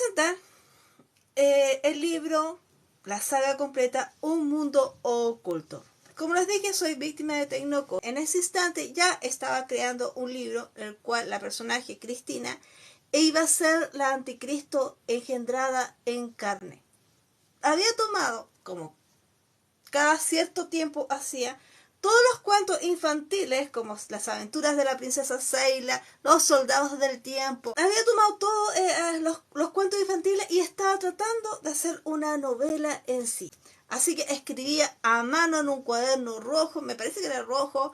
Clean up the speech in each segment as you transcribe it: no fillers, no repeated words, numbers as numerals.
presentar el libro, la saga completa, Un Mundo Oculto. Como les dije, soy víctima de Tecnoco. En ese instante ya estaba creando un libro en el cual la personaje Cristina iba a ser la anticristo engendrada en carne. Había tomado, como cada cierto tiempo hacía, todos los cuentos infantiles, como Las aventuras de la princesa Seila, Los soldados del tiempo. Había tomado todos los cuentos infantiles y estaba tratando de hacer una novela en sí. Así que escribía a mano en un cuaderno rojo, me parece que era rojo,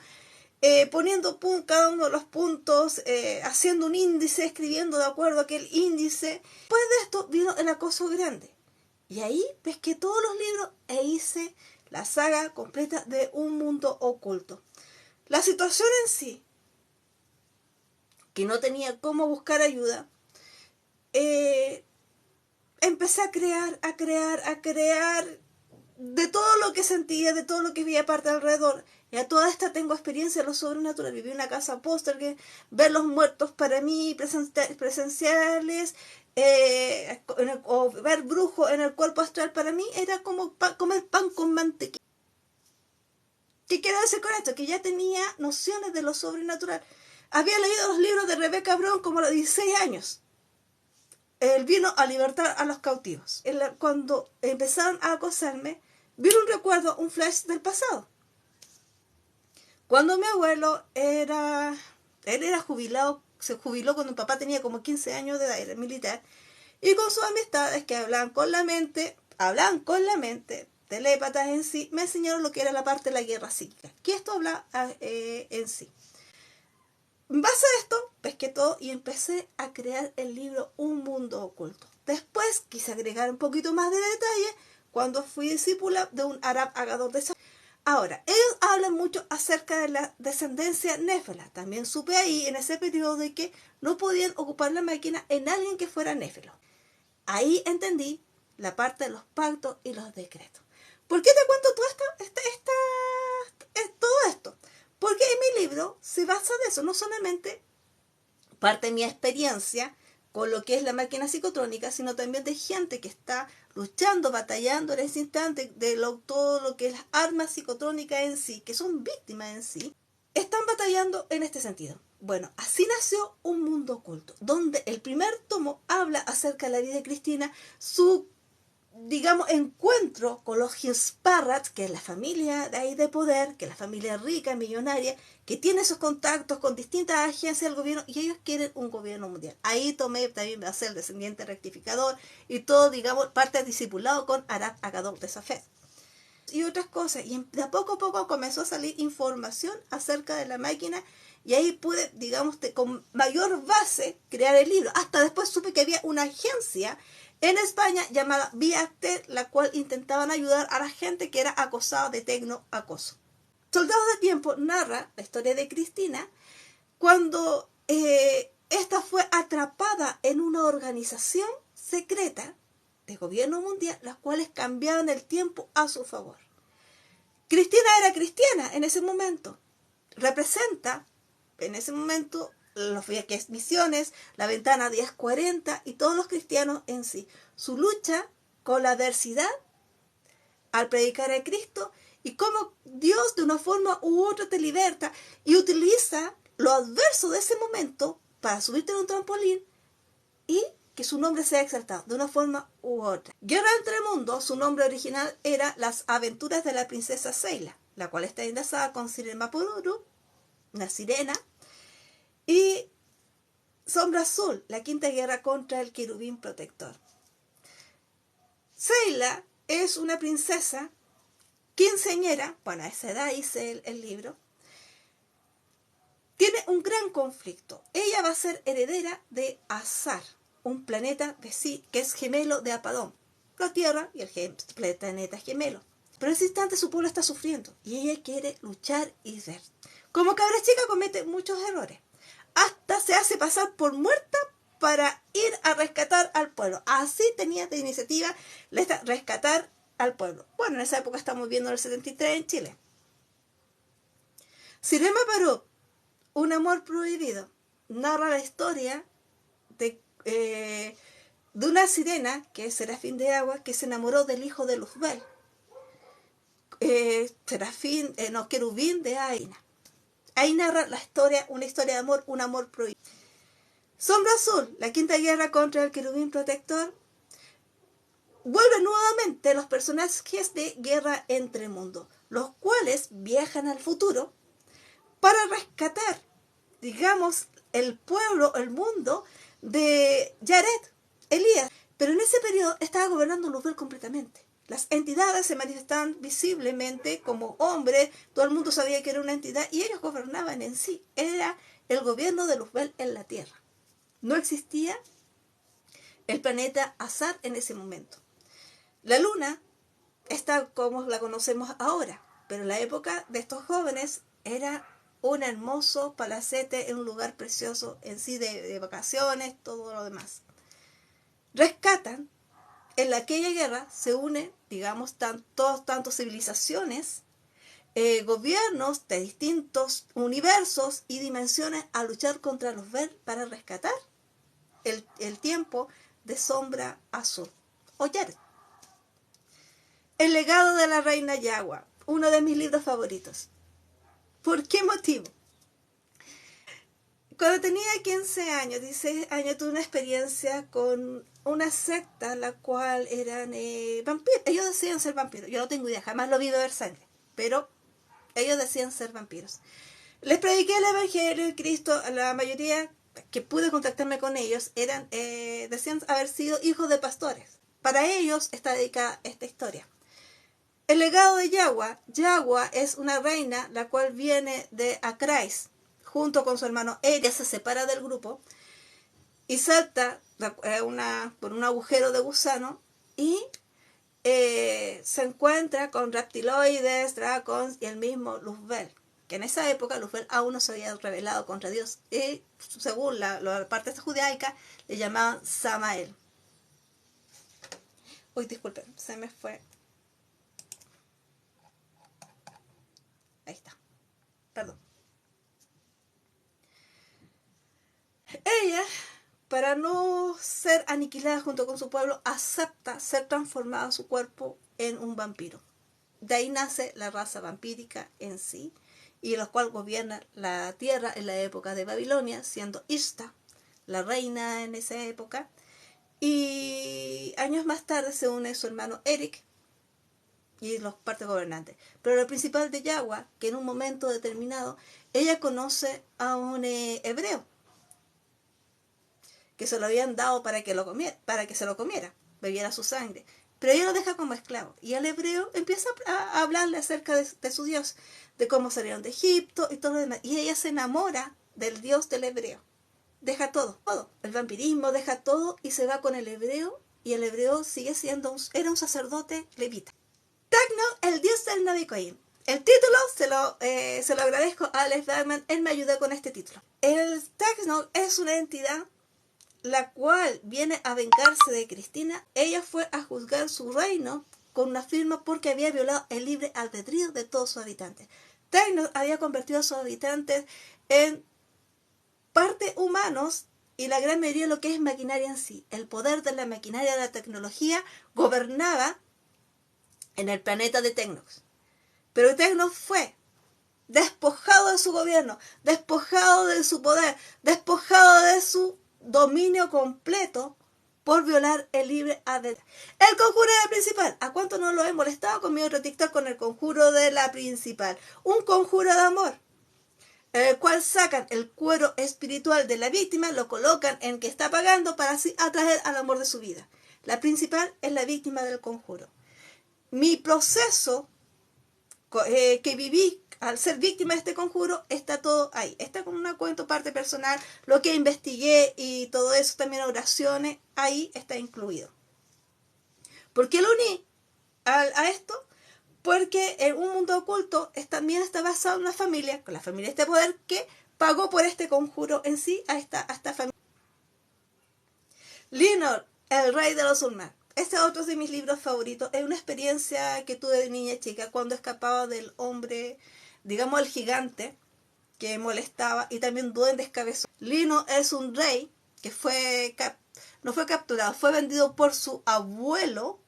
poniendo cada uno de los puntos, haciendo un índice, escribiendo de acuerdo a aquel índice. Después de esto vino el acoso grande. Y ahí pesqué todos los libros e hice la saga completa de Un Mundo Oculto. La situación en sí, que no tenía cómo buscar ayuda, empecé a crear de todo lo que sentía, de todo lo que veía aparte alrededor. Y a toda esta tengo experiencia de lo sobrenatural. Viví en una casa póster, ver los muertos para mí presenciales, o ver brujos en el cuerpo astral para mí era como comer pan con mantequilla. ¿Qué quiero decir con esto? Que ya tenía nociones de lo sobrenatural. Había leído los libros de Rebecca Brown como a los 16 años. Él vino a libertar a los cautivos. Cuando empezaron a acosarme, vino un recuerdo, un flash del pasado. Cuando mi abuelo él era jubilado, se jubiló cuando mi papá tenía como 15 años de edad, era militar, y con sus amistades que hablaban con la mente, telépatas en sí, me enseñaron lo que era la parte de la guerra psíquica, que esto habla en sí. En base a esto, pesqué todo y empecé a crear el libro Un Mundo Oculto. Después quise agregar un poquito más de detalle cuando fui discípula de un Arab Agador de Safed. Ahora, ellos hablan mucho acerca de la descendencia néfela. También supe ahí, en ese periodo, de que no podían ocupar la máquina en alguien que fuera néfelo. Ahí entendí la parte de los pactos y los decretos. ¿Por qué te cuento todo esto? Porque en mi libro se basa de eso, no solamente parte de mi experiencia con lo que es la máquina psicotrónica, sino también de gente que está luchando, batallando en ese instante de todo lo que es las armas psicotrónicas en sí, que son víctimas en sí, están batallando en este sentido. Bueno, así nació Un Mundo Oculto, donde el primer tomo habla acerca de la vida de Cristina, su encuentro con los Hinsparrats, que es la familia de ahí de poder, que es la familia rica, millonaria, que tiene esos contactos con distintas agencias del gobierno y ellos quieren un gobierno mundial. Ahí tomé también a ser descendiente rectificador y todo, parte discipulado con Arab Agador de Safed. Y otras cosas. Y de a poco comenzó a salir información acerca de la máquina y ahí pude, con mayor base crear el libro. Hasta después supe que había una agencia en España llamada Viacte, la cual intentaban ayudar a la gente que era acosada de tecnoacoso. Soldados de Tiempo narra la historia de Cristina cuando esta fue atrapada en una organización secreta de gobierno mundial, las cuales cambiaban el tiempo a su favor. Cristina era cristiana en ese momento. Representa en ese momento los viajes misiones, la ventana 1040 y todos los cristianos en sí. Su lucha con la adversidad al predicar a Cristo y cómo Dios de una forma u otra te liberta y utiliza lo adverso de ese momento para subirte en un trampolín y que su nombre sea exaltado de una forma u otra. Guerra entre Mundos, su nombre original era Las aventuras de la princesa Seila, la cual está enlazada con Siren Mapururu, una sirena, y Sombra Azul, la quinta guerra contra el querubín protector. Seila es una princesa quinceañera, bueno, a esa edad hice el libro, tiene un gran conflicto. Ella va a ser heredera de Azar, un planeta que es gemelo de Apadón, la Tierra y el planeta gemelo. Pero en ese instante su pueblo está sufriendo y ella quiere luchar y ser. Como cabra chica comete muchos errores. Hasta se hace pasar por muerta para ir a rescatar al pueblo. Así tenía de iniciativa rescatar al pueblo. Bueno, en esa época estamos viendo el 73 en Chile. Siren Mapururu, Un amor prohibido, narra la historia de de una sirena, que es Serafín de Agua, que se enamoró del hijo de Luzbel. Querubín de Aina. Ahí narra la historia, una historia de amor, un amor prohibido. Sombra Azul, la quinta guerra contra el querubín protector. Vuelven nuevamente los personajes de Guerra entre Mundos, los cuales viajan al futuro para rescatar, digamos, el pueblo, el mundo de Jared, Elías. Pero en ese periodo estaba gobernando Luzbel completamente. Las entidades se manifestaban visiblemente como hombres, todo el mundo sabía que era una entidad y ellos gobernaban en sí. Era el gobierno de Luzbel en la Tierra. No existía el planeta Azar en ese momento. La luna está como la conocemos ahora, pero en la época de estos jóvenes era un hermoso palacete en un lugar precioso en sí de vacaciones, todo lo demás. Rescatan, en aquella guerra se unen, digamos, tantas civilizaciones, gobiernos de distintos universos y dimensiones a luchar contra los Ver para rescatar el tiempo de Sombra Azul o Jared. El legado de la reina Yagua, uno de mis libros favoritos. ¿Por qué motivo? Cuando tenía 15 años, 16 años, tuve una experiencia con una secta, la cual eran vampiros. Ellos decían ser vampiros. Yo no tengo idea, jamás lo vi beber sangre. Pero ellos decían ser vampiros. Les prediqué el Evangelio de Cristo. La mayoría que pude contactarme con ellos decían haber sido hijos de pastores. Para ellos está dedicada esta historia. El legado de Yagua. Yagua es una reina la cual viene de Akrais, junto con su hermano Ella se separa del grupo y salta por un agujero de gusano y se encuentra con reptiloides, dragons y el mismo Luzbel, que en esa época Luzbel aún no se había rebelado contra Dios y según la parte judaica le llamaban Samael. Uy, disculpen, se me fue. Ahí está. Perdón. Ella, para no ser aniquilada junto con su pueblo, acepta ser transformada su cuerpo en un vampiro. De ahí nace la raza vampírica en sí, y la cual gobierna la tierra en la época de Babilonia, siendo Ishtar la reina en esa época. Y años más tarde se une su hermano Eric y los partes gobernantes. Pero lo principal de Yagua, que en un momento determinado, ella conoce a un hebreo, que se lo habían dado para que se lo comiera, bebiera su sangre. Pero ella lo deja como esclavo. Y el hebreo empieza a hablarle acerca de su Dios, de cómo salieron de Egipto y todo lo demás. Y ella se enamora del Dios del hebreo. Deja todo. El vampirismo, deja todo y se va con el hebreo. Y el hebreo sigue siendo era un sacerdote levita. Tecno, el dios del Navicoim. El título se lo agradezco a Alex Bergman. Él me ayudó con este título. El Tecno es una entidad la cual viene a vengarse de Cristina. Ella fue a juzgar su reino con una firma porque había violado el libre albedrío de todos sus habitantes. Tecnos había convertido a sus habitantes en parte humanos y la gran mayoría de lo que es maquinaria en sí. El poder de la maquinaria de la tecnología gobernaba en el planeta de Tecnos. Pero Tecnos fue despojado de su gobierno, despojado de su poder, despojado de su dominio completo por violar el libre albedrío. El conjuro de la principal. ¿A cuánto no lo he molestado con mi otro TikTok con el conjuro de la principal? Un conjuro de amor, en el cual sacan el cuero espiritual de la víctima, lo colocan en que está pagando para así atraer al amor de su vida. La principal es la víctima del conjuro. Mi proceso que viví al ser víctima de este conjuro, está todo ahí. Está con una cuenta parte personal, lo que investigué y todo eso, también oraciones, ahí está incluido. ¿Por qué lo uní a esto? Porque en un mundo oculto también está basado en una familia, con la familia de este poder, que pagó por este conjuro en sí a esta familia. Linor, el rey de los Ulmar. Este es otro de mis libros favoritos. Es una experiencia que tuve de niña chica cuando escapaba del hombre, digamos el gigante, que molestaba, y también duendes cabezones. Lino es un rey que fue no fue capturado, fue vendido por su abuelo,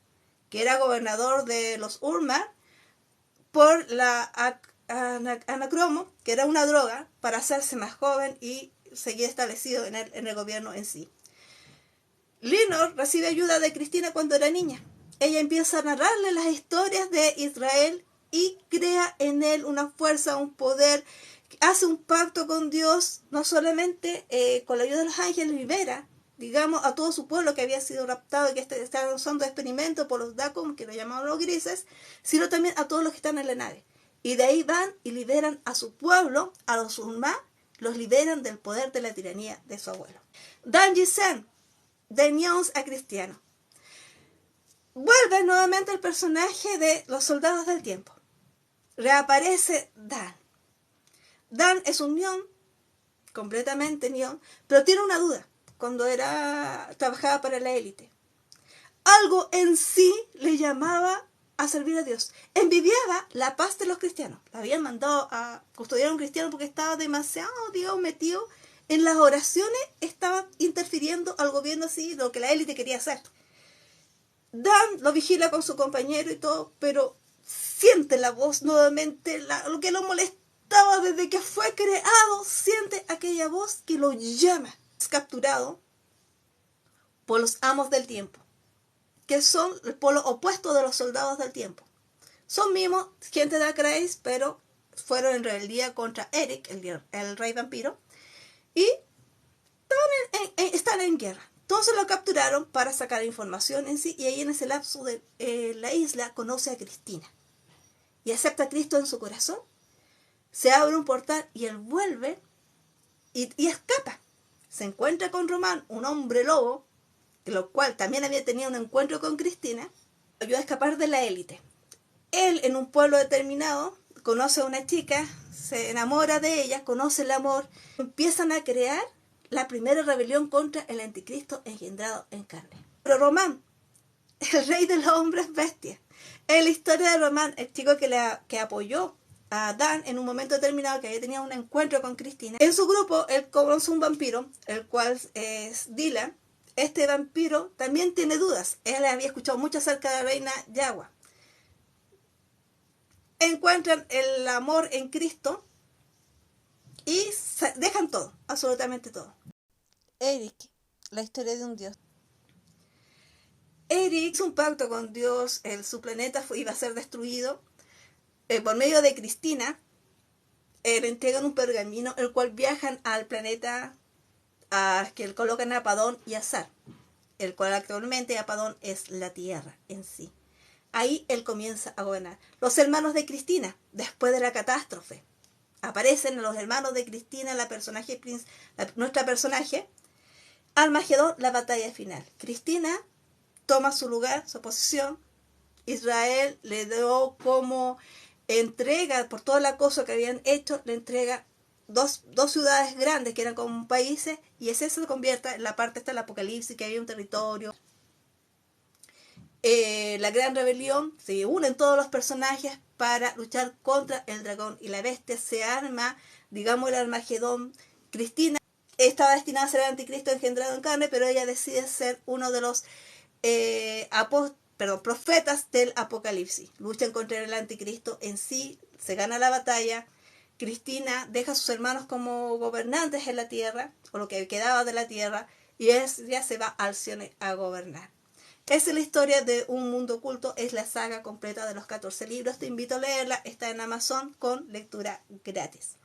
que era gobernador de los Urmar, por la anacromo, que era una droga, para hacerse más joven y seguir establecido en el gobierno en sí. Linor recibe ayuda de Cristina cuando era niña. Ella empieza a narrarle las historias de Israel y crea en él una fuerza, un poder, hace un pacto con Dios, no solamente con la ayuda de los ángeles libera, digamos, a todo su pueblo que había sido raptado y que estaban usando experimento por los Dakum, que lo llamaban los grises, sino también a todos los que están en la nave. Y de ahí van y liberan a su pueblo, a los Urmá, los liberan del poder de la tiranía de su abuelo. Dan Gisen, de Nyons a cristiano. Vuelve nuevamente el personaje de los soldados del tiempo. Reaparece Dan. Dan es un Nyon, completamente Nyon, pero tiene una duda cuando trabajaba para la élite. Algo en sí le llamaba a servir a Dios. Envidiaba la paz de los cristianos. La habían mandado a custodiar a un cristiano porque estaba demasiado, digamos, metido en las oraciones, estaba interfiriendo al gobierno así, lo que la élite quería hacer. Dan lo vigila con su compañero y todo, pero siente la voz nuevamente, lo que lo molestaba desde que fue creado, siente aquella voz que lo llama. Es capturado por los amos del tiempo, que son el polo opuesto de los soldados del tiempo. Son mismos gente de Akrais, pero fueron en rebeldía contra Eric, el rey vampiro, y están en guerra. Entonces lo capturaron para sacar información en sí, y ahí en ese lapso de la isla conoce a Cristina y acepta a Cristo en su corazón. Se abre un portal y él vuelve y escapa. Se encuentra con Román, un hombre lobo, lo cual también había tenido un encuentro con Cristina, ayuda a escapar de la élite. Él, en un pueblo determinado, conoce a una chica, se enamora de ella, conoce el amor, empiezan a crear la primera rebelión contra el anticristo engendrado en carne. Pero Román, el rey de los hombres bestias, es la historia de Román, el chico que apoyó a Dan en un momento determinado, que había tenido un encuentro con Cristina. En su grupo, él conoce un vampiro, el cual es Dylan. Este vampiro también tiene dudas. Él había escuchado mucho acerca de la reina Yagua. Encuentran el amor en Cristo y dejan todo, absolutamente todo. Eric, la historia de un dios. Eric hizo un pacto con Dios, su planeta iba a ser destruido. Por medio de Cristina, le entregan un pergamino, el cual viajan al planeta que colocan a Apadón y a Zar, el cual actualmente Apadón es la Tierra en sí. Ahí él comienza a gobernar. Los hermanos de Cristina, después de la catástrofe, aparecen los hermanos de Cristina, nuestra personaje, Armagedón, la batalla final. Cristina toma su lugar, su posición. Israel le dio como entrega, por todo el acoso que habían hecho, le entrega dos ciudades grandes que eran como países, y ese se convierte en la parte esta del Apocalipsis, que había un territorio. La gran rebelión, se unen todos los personajes para luchar contra el dragón y la bestia. Se arma, digamos, el Armagedón. Cristina estaba destinada a ser el anticristo engendrado en carne, pero ella decide ser uno de los profetas del Apocalipsis. Luchan contra el anticristo en sí, se gana la batalla. Cristina deja a sus hermanos como gobernantes en la tierra, o lo que quedaba de la tierra, y ya se va al Cione a gobernar. Esa es la historia de Un Mundo Oculto, es la saga completa de los 14 libros. Te invito a leerla, está en Amazon con lectura gratis.